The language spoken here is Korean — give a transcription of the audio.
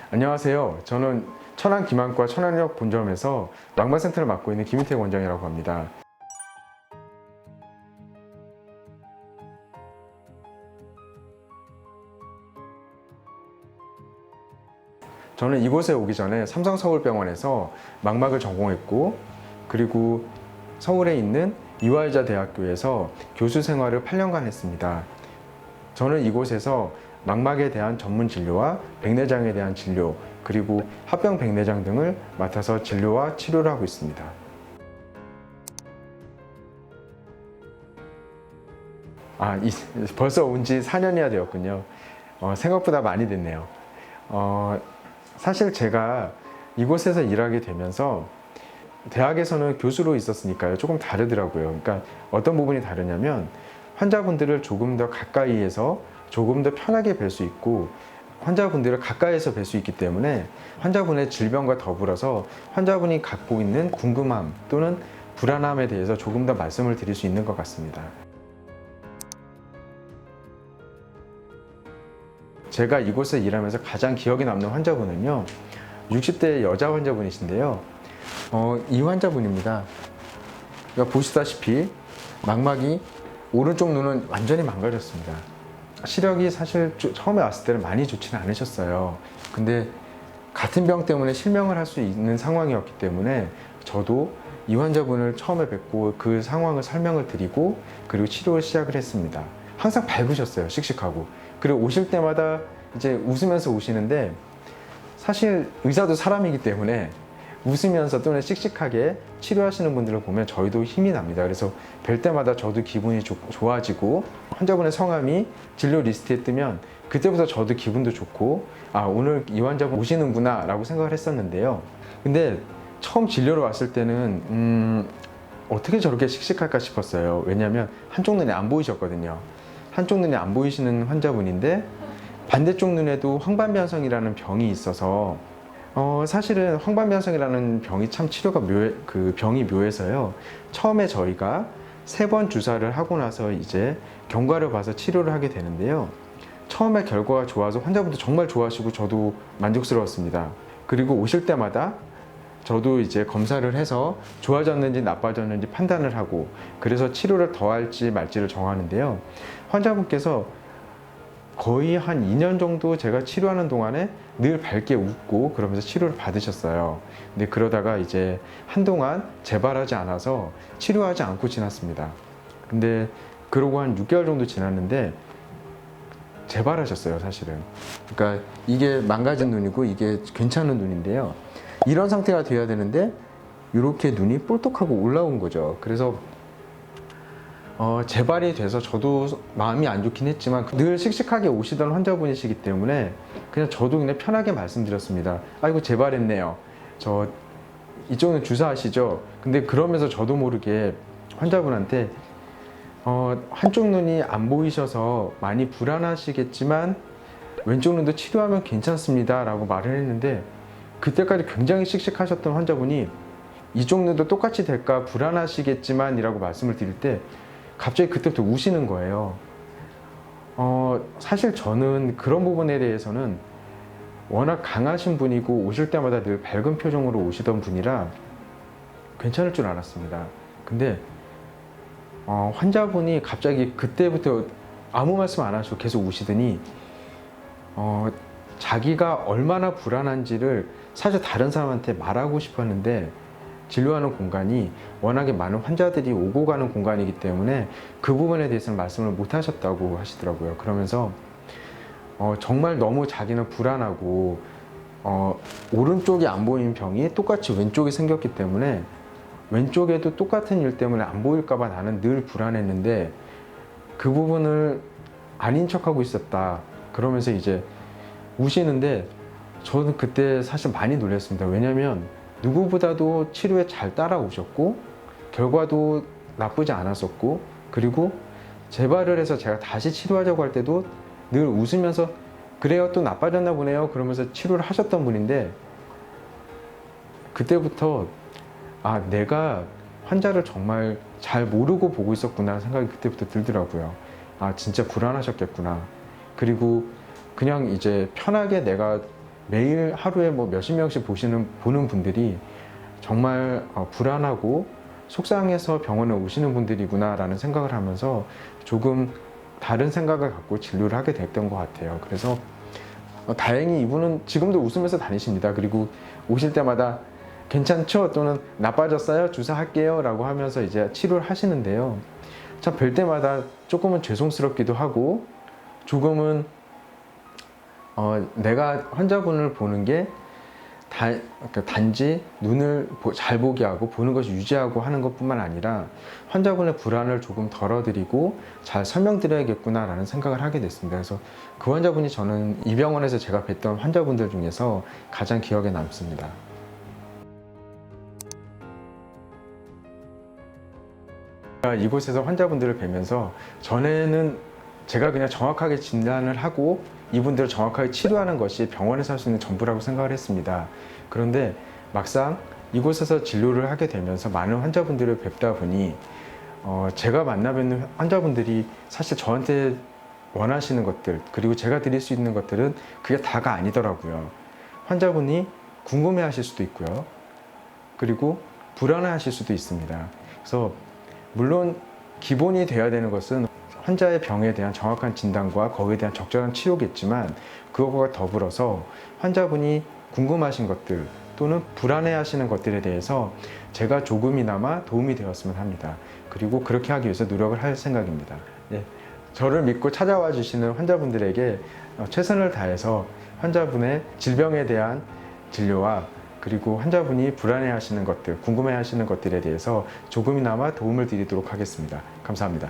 안녕하세요. 저는 천안 기만과 천안역 본점에서 망막센터를 맡고 있는 김인택 원장이라고 합니다. 저는 이곳에 오기 전에 삼성서울병원에서 망막을 전공했고, 그리고 서울에 있는 이화여자대학교에서 교수 생활을 8년간 했습니다. 저는 이곳에서 망막에 대한 전문 진료와 백내장에 대한 진료, 그리고 합병 백내장 등을 맡아서 진료와 치료를 하고 있습니다. 벌써 온 지 4년이나 되었군요. 생각보다 많이 됐네요. 사실 제가 이곳에서 일하게 되면서 대학에서는 교수로 있었으니까요. 조금 다르더라고요. 그러니까 어떤 부분이 다르냐면 환자분들을 조금 더 가까이에서 조금 더 편하게 뵐 수 있고, 환자분들을 가까이에서 뵐 수 있기 때문에 환자분의 질병과 더불어서 환자분이 갖고 있는 궁금함 또는 불안함에 대해서 조금 더 말씀을 드릴 수 있는 것 같습니다. 제가 이곳에 일하면서 가장 기억에 남는 환자분은요, 60대 여자 환자분이신데요. 이 환자분입니다. 그러니까 보시다시피 망막이 오른쪽 눈은 완전히 망가졌습니다. 시력이 사실 처음에 왔을 때는 많이 좋지는 않으셨어요. 근데 같은 병 때문에 실명을 할 수 있는 상황이었기 때문에 저도 이 환자분을 처음에 뵙고 그 상황을 설명을 드리고, 그리고 치료를 시작을 했습니다. 항상 밝으셨어요. 씩씩하고. 그리고 오실 때마다 이제 웃으면서 오시는데, 사실 의사도 사람이기 때문에 웃으면서 또는 씩씩하게 치료하시는 분들을 보면 저희도 힘이 납니다. 그래서 뵐 때마다 저도 기분이 좋아지고, 환자분의 성함이 진료 리스트에 뜨면 그때부터 저도 기분도 좋고, 오늘 이 환자분 오시는구나 라고 생각을 했었는데요. 근데 처음 진료로 왔을 때는 어떻게 저렇게 씩씩할까 싶었어요. 왜냐하면 한쪽 눈이 안 보이셨거든요. 한쪽 눈이 안 보이시는 환자분인데 반대쪽 눈에도 황반변성이라는 병이 있어서, 사실은 황반변성이라는 병이 참 치료가 병이 묘해서요. 처음에 저희가 3번 주사를 하고 나서 이제 경과를 봐서 치료를 하게 되는데요. 처음에 결과가 좋아서 환자분도 정말 좋아하시고 저도 만족스러웠습니다. 그리고 오실 때마다 저도 이제 검사를 해서 좋아졌는지 나빠졌는지 판단을 하고, 그래서 치료를 더 할지 말지를 정하는데요. 환자분께서 거의 한 2년 정도 제가 치료하는 동안에 늘 밝게 웃고 그러면서 치료를 받으셨어요. 근데 그러다가 이제 한동안 재발하지 않아서 치료하지 않고 지났습니다. 근데 그러고 한 6개월 정도 지났는데 재발하셨어요, 사실은. 그러니까 이게 망가진 눈이고 이게 괜찮은 눈인데요. 이런 상태가 돼야 되는데 이렇게 눈이 볼떡하고 올라온 거죠. 그래서 재발이 돼서 저도 마음이 안 좋긴 했지만 늘 씩씩하게 오시던 환자분이시기 때문에 그냥 저도 그냥 편하게 말씀드렸습니다. 아이고 재발했네요. 저 이쪽은 주사하시죠? 근데 그러면서 저도 모르게 환자분한테 한쪽 눈이 안 보이셔서 많이 불안하시겠지만 왼쪽 눈도 치료하면 괜찮습니다 라고 말을 했는데, 그때까지 굉장히 씩씩하셨던 환자분이 이쪽 눈도 똑같이 될까 불안하시겠지만 이라고 말씀을 드릴 때 갑자기 그때부터 우시는 거예요. 사실 저는 그런 부분에 대해서는 워낙 강하신 분이고 오실 때마다 늘 밝은 표정으로 오시던 분이라 괜찮을 줄 알았습니다. 근데 환자분이 갑자기 그때부터 아무 말씀 안 하시고 계속 우시더니 자기가 얼마나 불안한지를 사실 다른 사람한테 말하고 싶었는데, 진료하는 공간이 워낙에 많은 환자들이 오고 가는 공간이기 때문에 그 부분에 대해서는 말씀을 못 하셨다고 하시더라고요. 그러면서 정말 너무 자기는 불안하고 오른쪽이 안 보이는 병이 똑같이 왼쪽에 생겼기 때문에 왼쪽에도 똑같은 일 때문에 안 보일까 봐 나는 늘 불안했는데 그 부분을 아닌 척하고 있었다. 그러면서 이제 우시는데 저는 그때 사실 많이 놀랐습니다. 왜냐면 누구보다도 치료에 잘 따라오셨고 결과도 나쁘지 않았었고, 그리고 재발을 해서 제가 다시 치료하자고 할 때도 늘 웃으면서 그래요, 또 나빠졌나 보네요 그러면서 치료를 하셨던 분인데, 그때부터 내가 환자를 정말 잘 모르고 보고 있었구나 생각이 그때부터 들더라고요. 진짜 불안하셨겠구나. 그리고 그냥 이제 편하게 내가 매일 하루에 뭐 몇십 명씩 보는 분들이 정말 불안하고 속상해서 병원에 오시는 분들이구나라는 생각을 하면서 조금 다른 생각을 갖고 진료를 하게 됐던 것 같아요. 그래서 다행히 이분은 지금도 웃으면서 다니십니다. 그리고 오실 때마다 괜찮죠? 또는 나빠졌어요? 주사할게요? 라고 하면서 이제 치료를 하시는데요. 참 뵐 때마다 조금은 죄송스럽기도 하고 조금은 내가 환자분을 보는 게 단지 눈을 잘 보게 하고 보는 것을 유지하고 하는 것뿐만 아니라 환자분의 불안을 조금 덜어드리고 잘 설명드려야겠구나라는 생각을 하게 됐습니다. 그래서 그 환자분이 저는 이 병원에서 제가 뵀던 환자분들 중에서 가장 기억에 남습니다. 이곳에서 환자분들을 뵈면서 전에는 제가 그냥 정확하게 진단을 하고 이분들을 정확하게 치료하는 것이 병원에서 할 수 있는 전부라고 생각을 했습니다. 그런데 막상 이곳에서 진료를 하게 되면서 많은 환자분들을 뵙다 보니 제가 만나 뵙는 환자분들이 사실 저한테 원하시는 것들, 그리고 제가 드릴 수 있는 것들은 그게 다가 아니더라고요. 환자분이 궁금해 하실 수도 있고요. 그리고 불안해 하실 수도 있습니다. 그래서 물론 기본이 되어야 되는 것은 환자의 병에 대한 정확한 진단과 거기에 대한 적절한 치료겠지만, 그것과 더불어서 환자분이 궁금하신 것들 또는 불안해 하시는 것들에 대해서 제가 조금이나마 도움이 되었으면 합니다. 그리고 그렇게 하기 위해서 노력을 할 생각입니다. 예, 저를 믿고 찾아와 주시는 환자분들에게 최선을 다해서 환자분의 질병에 대한 진료와 그리고 환자분이 불안해 하시는 것들, 궁금해 하시는 것들에 대해서 조금이나마 도움을 드리도록 하겠습니다. 감사합니다.